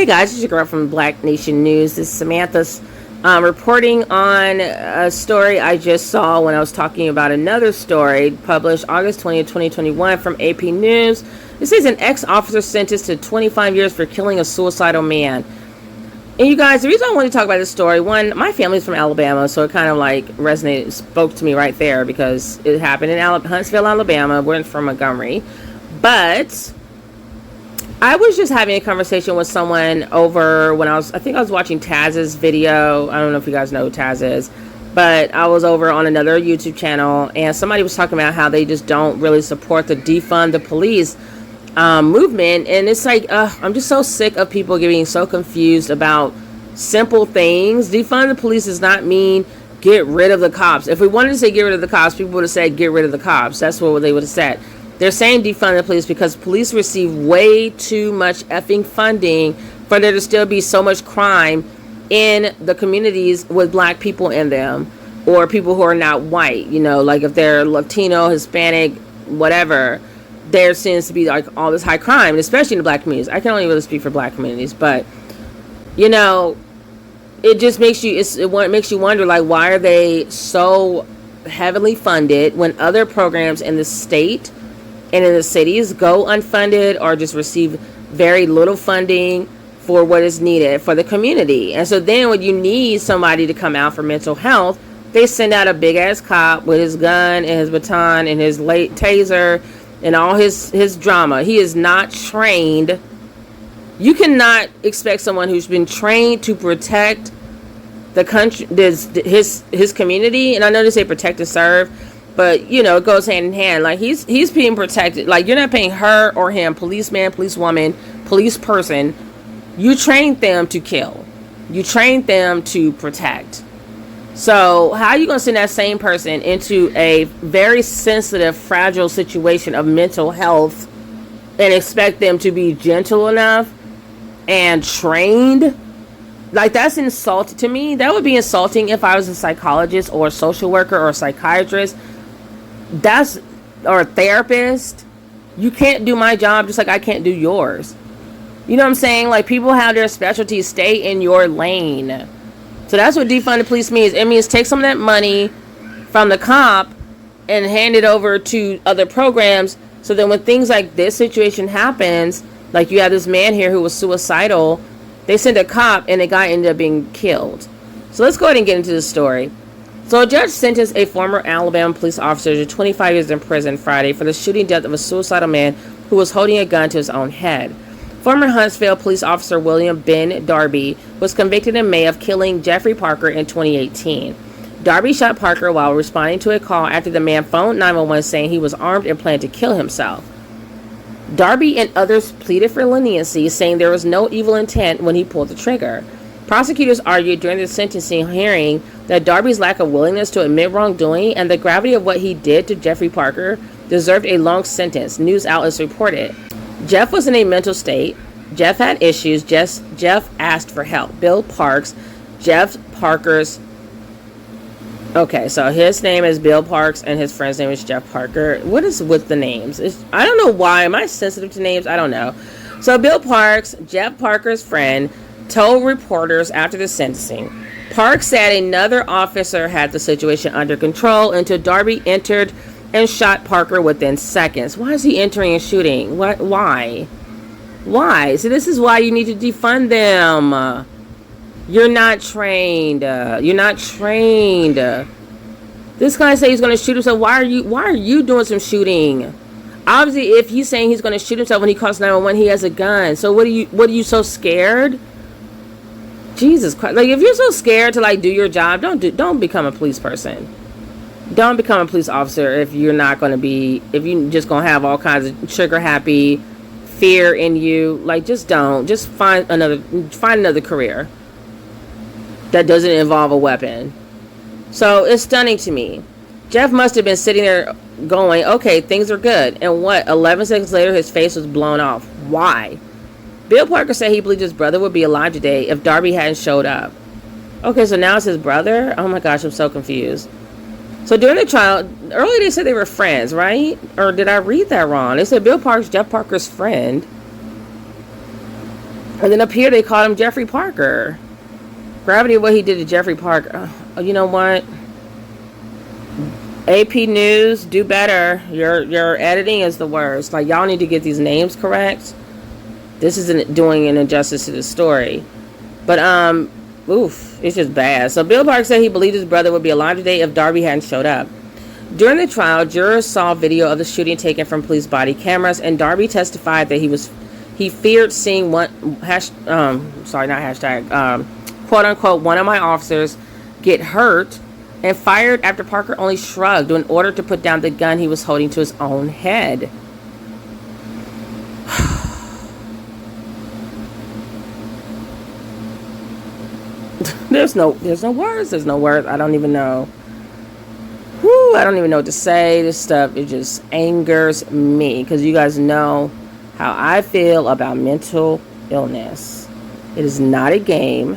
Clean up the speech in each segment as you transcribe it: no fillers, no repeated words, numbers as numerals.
Hey guys, it's your girl from Black Nation News. This is Samantha reporting on a story I just saw when I was talking about another story published August 20th, 2021 from AP News. It says an ex-officer sentenced to 25 years for killing a suicidal man. And you guys, the reason I wanted to talk about this story, one, my family's from Alabama, so it kind of like resonated, spoke to me right there because it happened in Huntsville, Alabama. We're from Montgomery. But I was just having a conversation with someone over when I think I was watching Taz's video. I don't know if you guys know who Taz is, but I was over on another YouTube channel and somebody was talking about how they just don't really support the defund the police movement. And it's like, I'm just so sick of people getting so confused about simple things. Defund the police does not mean get rid of the cops. If we wanted to say get rid of the cops, people would have said get rid of the cops. That's what they would have said. They're saying defund the police because police receive way too much effing funding for there to still be so much crime in the communities with black people in them or people who are not white. You know, like if they're Latino, Hispanic, whatever, there seems to be like all this high crime, especially in the black communities. I can only really speak for black communities, but you know, it just makes you it makes you wonder, like, why are they so heavily funded when other programs in the state and in the cities go unfunded or just receive very little funding for what is needed for the community. And so then when you need somebody to come out for mental health, they send out a big ass cop with his gun and his baton and his late taser and all his drama. He is not trained. You cannot expect someone who's been trained to protect the country, his community. And I know they say protect and serve, but you know, it goes hand in hand. Like he's being protected. Like you're not paying her or him, policeman, policewoman, police person. You trained them to kill. You trained them to protect. So how are you going to send that same person into a very sensitive, fragile situation of mental health and expect them to be gentle enough and trained? Like, that's insulting to me. That would be insulting if I was a psychologist or a social worker or a psychiatrist. Or a therapist. You can't do my job just like I can't do yours. You know what I'm saying? Like, people have their specialties. Stay in your lane. So that's what defund the police means. It means take some of that money from the cop and hand it over to other programs. So then when things like this situation happens, like you have this man here who was suicidal, they sent a cop and the guy ended up being killed. So let's go ahead and get into the story. So a judge sentenced a former Alabama police officer to 25 years in prison Friday for the shooting death of a suicidal man who was holding a gun to his own head. Former Huntsville police officer William Ben Darby was convicted in May of killing Jeffrey Parker in 2018. Darby shot Parker while responding to a call after the man phoned 911 saying he was armed and planned to kill himself. Darby and others pleaded for leniency, saying there was no evil intent when he pulled the trigger. Prosecutors argued during the sentencing hearing that Darby's lack of willingness to admit wrongdoing and the gravity of what he did to Jeffrey Parker deserved a long sentence, news outlets reported. Jeff was in a mental state. Jeff had issues. Jeff asked for help. Bill Parks, Jeff Parker's... Okay, so his name is Bill Parks and his friend's name is Jeff Parker. What is with the names? I don't know why. Am I sensitive to names? I don't know. So Bill Parks, Jeff Parker's friend, told reporters after the sentencing. Parks said another officer had the situation under control until Darby entered and shot Parker within seconds. Why is he entering and shooting? What? Why? So this is why you need to defund them. You're not trained. This guy said he's going to shoot himself. Why are you doing some shooting? Obviously, if he's saying he's going to shoot himself when he calls 911, he has a gun. So what are you so scared? Jesus Christ. Like, if you're so scared to like do your job, don't become a police person. Don't become a police officer if you're just going to have all kinds of trigger happy fear in you. Like, just don't. Just find another career that doesn't involve a weapon. So it's stunning to me. Jeff must have been sitting there going, okay, things are good. And 11 seconds later, his face was blown off. Why? Bill Parker said he believed his brother would be alive today if Darby hadn't showed up. Okay, so now it's his brother? Oh my gosh, I'm so confused. So during the trial, earlier they said they were friends, right? Or did I read that wrong? They said Bill Parks, Jeff Parker's friend. And then up here they called him Jeffrey Parker. Gravity of what he did to Jeffrey Parker. You know what? AP News, do better. Your editing is the worst. Like, y'all need to get these names correct. This isn't doing an injustice to the story. But, it's just bad. So Bill Park said he believed his brother would be alive today if Darby hadn't showed up. During the trial, jurors saw video of the shooting taken from police body cameras, and Darby testified that he feared seeing quote unquote, one of my officers get hurt, and fired after Parker only shrugged in order to put down the gun he was holding to his own head. There's no words. There's no words. I don't even know. I don't even know what to say. This stuff, it just angers me, because you guys know how I feel about mental illness. It is not a game.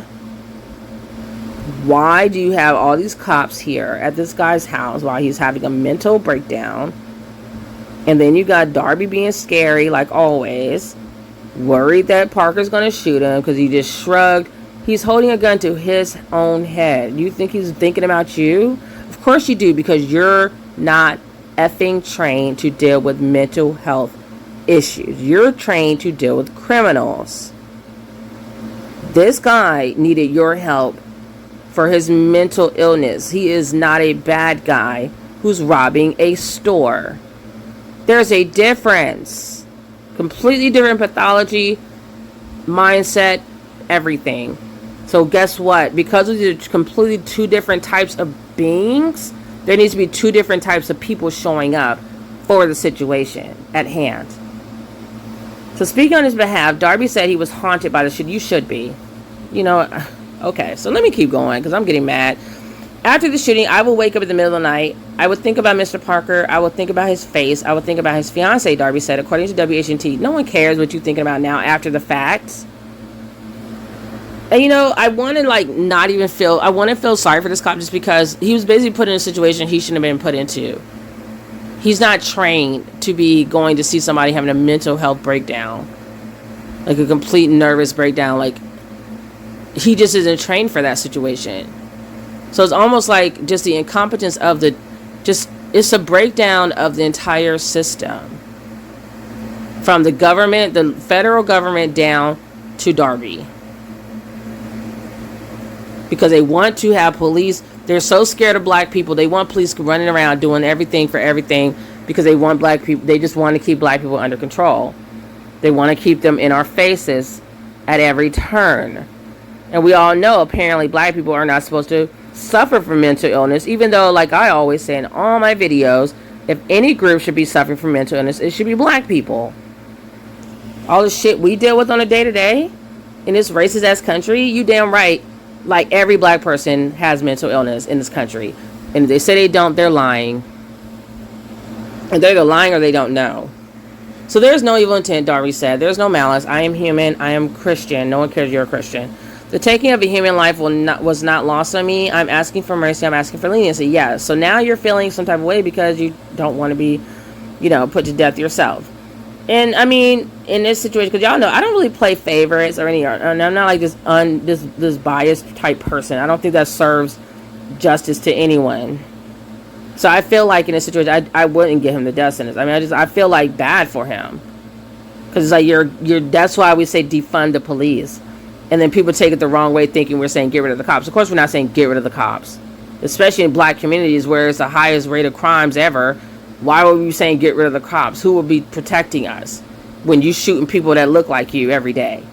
Why do you have all these cops here at this guy's house while he's having a mental breakdown? And then you got Darby being scary like always, worried that Parker's going to shoot him because he just shrugged. He's holding a gun to his own head. You think he's thinking about you? Of course you do, because you're not effing trained to deal with mental health issues. You're trained to deal with criminals. This guy needed your help for his mental illness. He is not a bad guy who's robbing a store. There's a difference. Completely different pathology, mindset, everything. So guess what? Because of the completely two different types of beings, there needs to be two different types of people showing up for the situation at hand. So speaking on his behalf, Darby said he was haunted by the shit. You should be. You know, okay, so let me keep going because I'm getting mad. After the shooting, I will wake up in the middle of the night. I would think about Mr. Parker. I would think about his face. I would think about his fiance, Darby said, according to WHNT. No one cares what you're thinking about now after the fact. And, you know, I want to feel sorry for this cop just because he was basically put in a situation he shouldn't have been put into. He's not trained to be going to see somebody having a mental health breakdown. Like a complete nervous breakdown. Like, he just isn't trained for that situation. So it's almost like just the incompetence of it's a breakdown of the entire system. From the government, the federal government, down to Darby. Because they want to have police. They're so scared of black people. They want police running around doing everything for everything because they want black people. They just want to keep black people under control. They want to keep them in our faces at every turn. And we all know apparently black people are not supposed to suffer from mental illness, even though, like I always say in all my videos, if any group should be suffering from mental illness, it should be black people. All the shit we deal with on a day-to-day in this racist ass country, you damn right. Like, every black person has mental illness in this country. And if they say they don't, they're lying. And they're either lying or they don't know. So there's no evil intent, Darby said. There's no malice. I am human. I am Christian. No one cares you're a Christian. The taking of a human life was not lost on me. I'm asking for mercy. I'm asking for leniency. Yeah. So now you're feeling some type of way because you don't want to be, put to death yourself. And I mean, in this situation, because y'all know I don't really play favorites or and I'm not like this biased type person. I don't think that serves justice to anyone. So I feel like in this situation, I wouldn't give him the death sentence. I mean, I feel like bad for him, because it's like that's why we say defund the police, and then people take it the wrong way, thinking we're saying get rid of the cops. Of course, we're not saying get rid of the cops, especially in black communities where it's the highest rate of crimes ever. Why were you saying get rid of the cops? Who would be protecting us when you shooting people that look like you every day?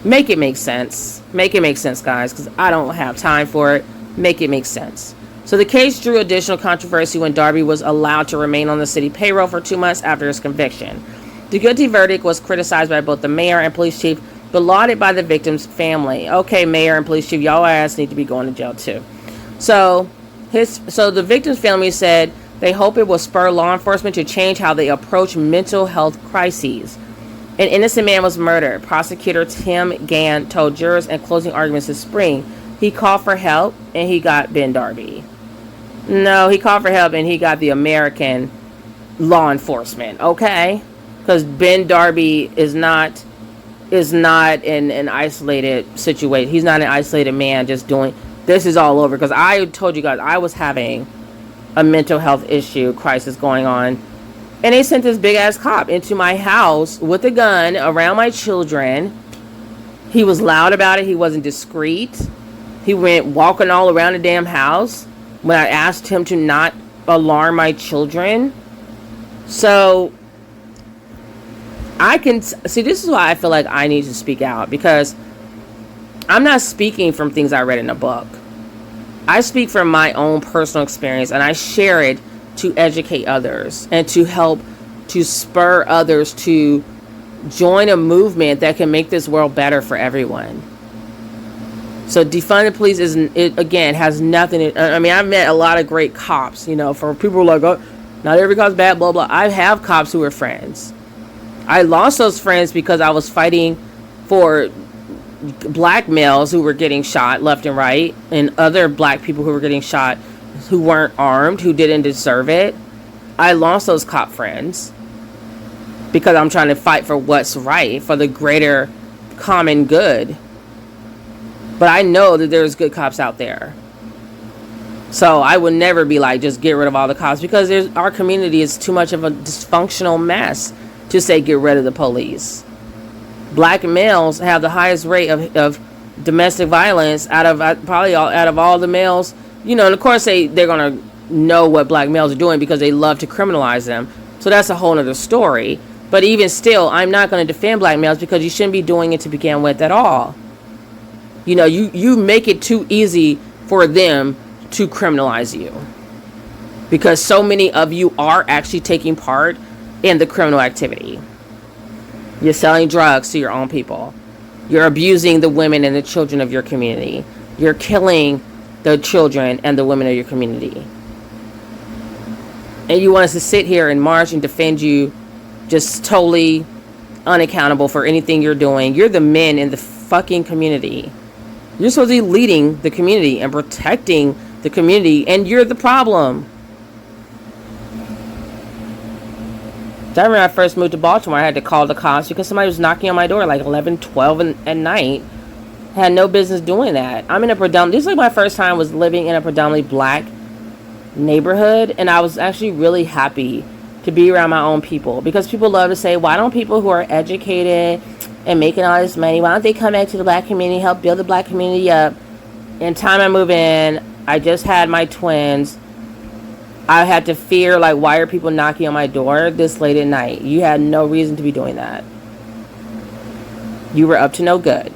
Make it make sense. Make it make sense, guys, because I don't have time for it. Make it make sense. So the case drew additional controversy when Darby was allowed to remain on the city payroll for 2 months after his conviction. The guilty verdict was criticized by both the mayor and police chief, but lauded by the victim's family. Okay, mayor and police chief, y'all ass need to be going to jail too. So the victim's family said they hope it will spur law enforcement to change how they approach mental health crises. An innocent man was murdered. Prosecutor Tim Gann told jurors in closing arguments this spring he called for help and he got Ben Darby. No, he called for help and he got the American law enforcement, okay? Because Ben Darby is not is not in an isolated situation. He's not an isolated man just doing, this is all over. Because I told you guys, I was having a mental health issue, crisis going on. And they sent this big ass cop into my house with a gun around my children. He was loud about it. He wasn't discreet. He went walking all around the damn house when I asked him to not alarm my children. So I can see, this is why I feel like I need to speak out, because I'm not speaking from things I read in a book. I speak from my own personal experience, and I share it to educate others and to help to spur others to join a movement that can make this world better for everyone. So defund the police again has nothing. I mean, I've met a lot of great cops. For people who are like, oh, not every cop's bad, blah blah. I have cops who are friends. I lost those friends because I was fighting for black males who were getting shot left and right, and other black people who were getting shot who weren't armed, who didn't deserve it. I lost those cop friends because I'm trying to fight for what's right, for the greater common good. But I know that there's good cops out there. So I would never be like, just get rid of all the cops, because our community is too much of a dysfunctional mess to say get rid of the police. Black males have the highest rate of domestic violence out of all the males. And of course they're going to know what black males are doing because they love to criminalize them. So that's a whole other story. But even still, I'm not going to defend black males, because you shouldn't be doing it to begin with at all. You make it too easy for them to criminalize you, because so many of you are actually taking part in the criminal activity. You're selling drugs to your own people. You're abusing the women and the children of your community. You're killing the children and the women of your community. And you want us to sit here and march and defend you, just totally unaccountable for anything you're doing. You're the men in the fucking community. You're supposed to be leading the community and protecting the community, and you're the problem. I remember when I first moved to Baltimore, I had to call the cops because somebody was knocking on my door like 11, 12 at night. I had no business doing that. This is like my first time was living in a predominantly black neighborhood, and I was actually really happy to be around my own people, because people love to say, why don't people who are educated and making all this money, why don't they come back to the black community, help build the black community up? In time I move in, I just had my twins. I had to fear, like, why are people knocking on my door this late at night? You had no reason to be doing that. You were up to no good.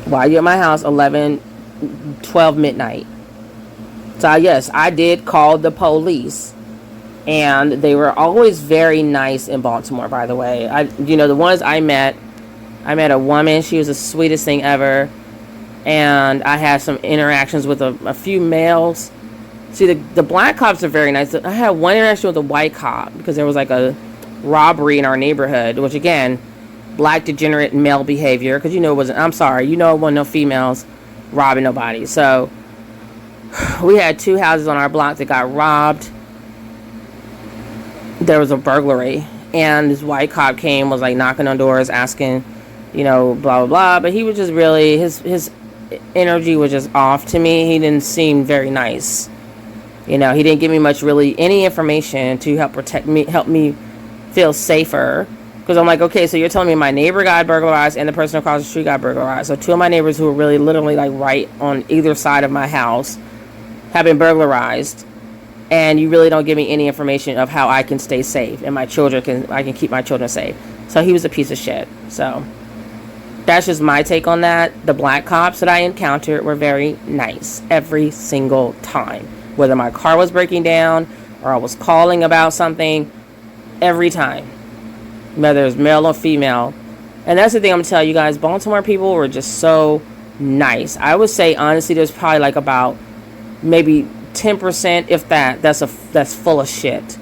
Why are you at my house 11, 12 midnight? So yes, I did call the police, and they were always very nice in Baltimore, by the way. The ones I met a woman. She was the sweetest thing ever. And I had some interactions with a few males. See, the black cops are very nice. I had one interaction with a white cop because there was like a robbery in our neighborhood, which again, black degenerate male behavior. Because it wasn't no females robbing nobody. So we had 2 houses on our block that got robbed. There was a burglary, and this white cop was like knocking on doors, asking, blah blah blah. But he was just really, his energy was just off to me. He didn't seem very nice. He didn't give me any information to help me feel safer. Because I'm like, okay, so you're telling me my neighbor got burglarized and the person across the street got burglarized. So 2 of my neighbors who were really literally like right on either side of my house have been burglarized. And you really don't give me any information of how I can stay safe and I can keep my children safe. So he was a piece of shit. So that's just my take on that. The black cops that I encountered were very nice every single time. Whether my car was breaking down or I was calling about something, every time. Whether it's male or female. And that's the thing I'm going to tell you guys. Baltimore people were just so nice. I would say, honestly, there's probably like about maybe 10%, if that's full of shit.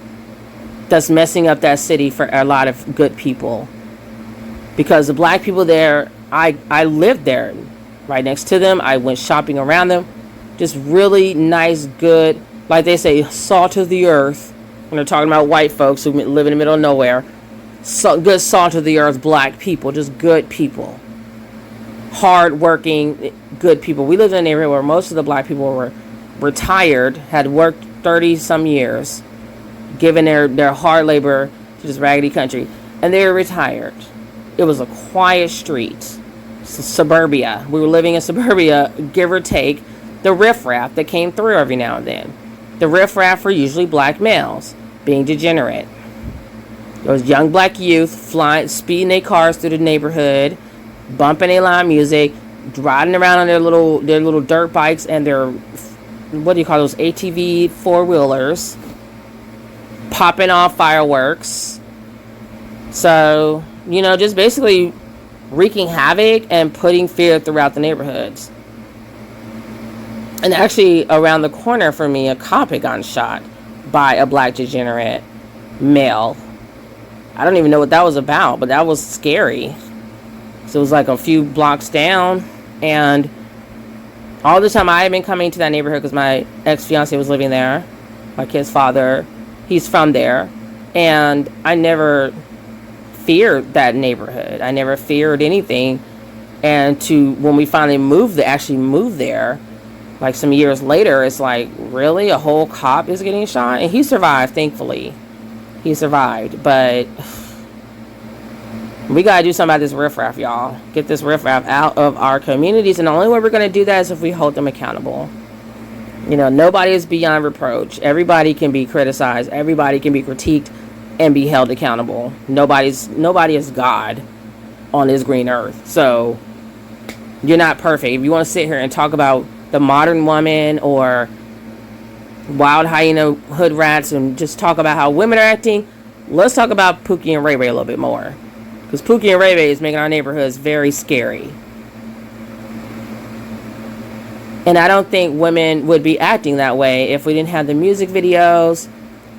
That's messing up that city for a lot of good people. Because the black people there, I lived there right next to them. I went shopping around them. Just really nice, good, like they say, salt of the earth. When they're talking about white folks who live in the middle of nowhere. good salt of the earth black people, just good people, hard working, good people. We lived in a neighborhood where most of the black people were retired, had worked 30 some years, given their hard labor to this raggedy country, and they were retired. It was a quiet street, suburbia. We were living in suburbia, give or take the riffraff that came through every now and then. The riffraff were usually black males being degenerate. There was young black youth speeding their cars through the neighborhood, bumping their loud music, riding around on their little dirt bikes and their, what do you call those, ATV four-wheelers, popping off fireworks. So, just basically wreaking havoc and putting fear throughout the neighborhoods. And actually, around the corner from me, a cop had gotten shot by a black degenerate male. I don't even know what that was about, but that was scary. So it was like a few blocks down, and all the time I had been coming to that neighborhood because my ex-fiance was living there, my kid's father, he's from there, and I never feared that neighborhood. I never feared anything. And when we finally moved there, like some years later, it's like, really, a whole cop is getting shot? And he survived, thankfully. He survived, but we gotta do something about this riffraff, y'all. Get this riffraff out of our communities, and the only way we're gonna do that is if we hold them accountable. Nobody is beyond reproach. Everybody can be criticized. Everybody can be critiqued and be held accountable. Nobody is God on this green earth. So you're not perfect. If you want to sit here and talk about the modern woman or wild hyena hood rats and just talk about how women are acting, let's talk about Pookie and Ray Ray a little bit more, because Pookie and Ray Ray is making our neighborhoods very scary. And I don't think women would be acting that way if we didn't have the music videos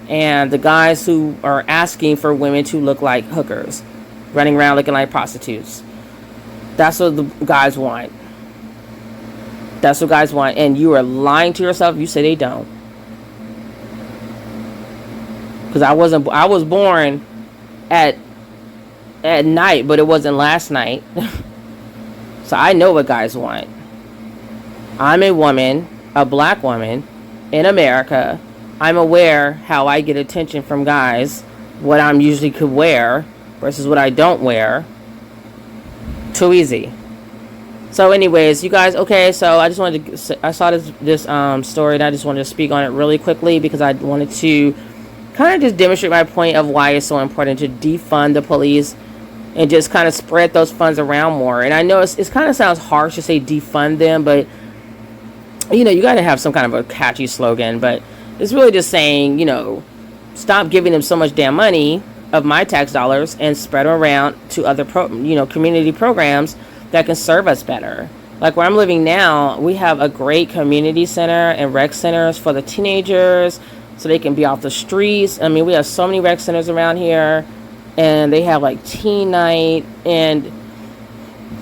and the guys who are asking for women to look like hookers, running around looking like prostitutes. That's what the guys want. That's what guys want. And you are lying to yourself if you say they don't. Because I was born at night, but it wasn't last night. So I know what guys want. I'm a woman, a black woman in America. I'm aware how I get attention from guys, what I'm usually could wear versus what I don't wear. Too easy. So anyways, you guys, okay, so I just wanted to, I saw this story and I just wanted to speak on it really quickly because I wanted to kind of just demonstrate my point of why it's so important to defund the police and just kind of spread those funds around more. And I know it kind of sounds harsh to say defund them, but you got to have some kind of a catchy slogan, but it's really just saying, stop giving them so much damn money of my tax dollars and spread them around to other community programs that can serve us better. Like where I'm living now, we have a great community center and rec centers for the teenagers so they can be off the streets. I mean, we have so many rec centers around here, and they have like teen night and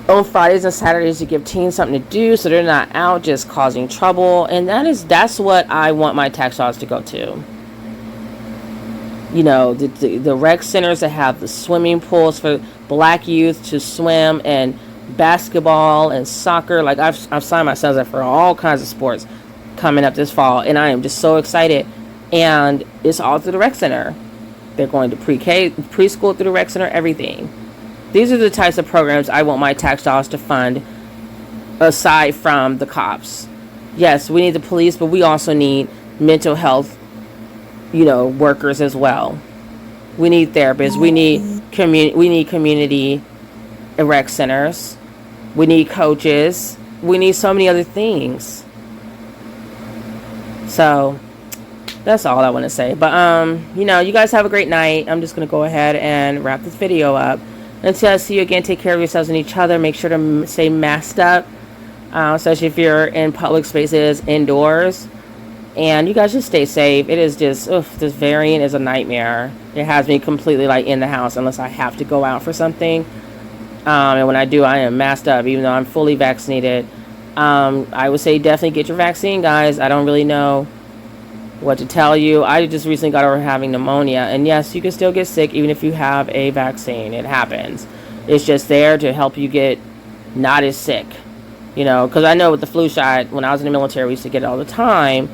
on Fridays and Saturdays to give teens something to do so they're not out just causing trouble. And that's what I want my tax dollars to go to. The rec centers that have the swimming pools for black youth to swim, and basketball and soccer. Like I've signed my sons up for all kinds of sports coming up this fall, and I am just so excited. And it's all through the rec center. They're going to pre-K, preschool through the rec center, everything. These are the types of programs I want my tax dollars to fund, aside from the cops. Yes, we need the police, but we also need mental health, workers as well. We need therapists. We need community rec centers. We need coaches. We need so many other things. So that's all I want to say. But you guys have a great night. I'm just gonna go ahead and wrap this video up. Until I see you again, take care of yourselves and each other. Make sure to stay masked up, especially if you're in public spaces, indoors. And you guys just stay safe. It is just, this variant is a nightmare. It has me completely in the house unless I have to go out for something. And when I do, I am masked up, even though I'm fully vaccinated. I would say definitely get your vaccine, guys. I don't really know what to tell you. I just recently got over having pneumonia, and yes, you can still get sick even if you have a vaccine. It happens. It's just there to help you get not as sick, because I know with the flu shot, when I was in the military, we used to get it all the time,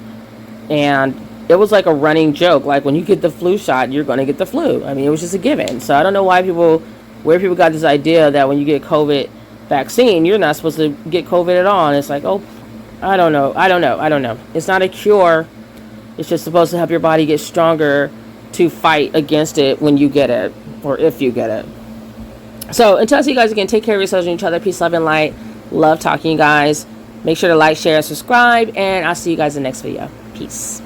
and it was like a running joke, like when you get the flu shot, you're going to get the flu. I mean, it was just a given. So I don't know where people got this idea that when you get COVID vaccine, you're not supposed to get COVID at all. And it's like, oh, I don't know. It's not a cure. It's just supposed to help your body get stronger to fight against it when you get it, or if you get it. So until I see you guys again, take care of yourselves and each other. Peace, love, and light. Love talking, you guys. Make sure to like, share, subscribe, and I'll see you guys in the next video. Peace.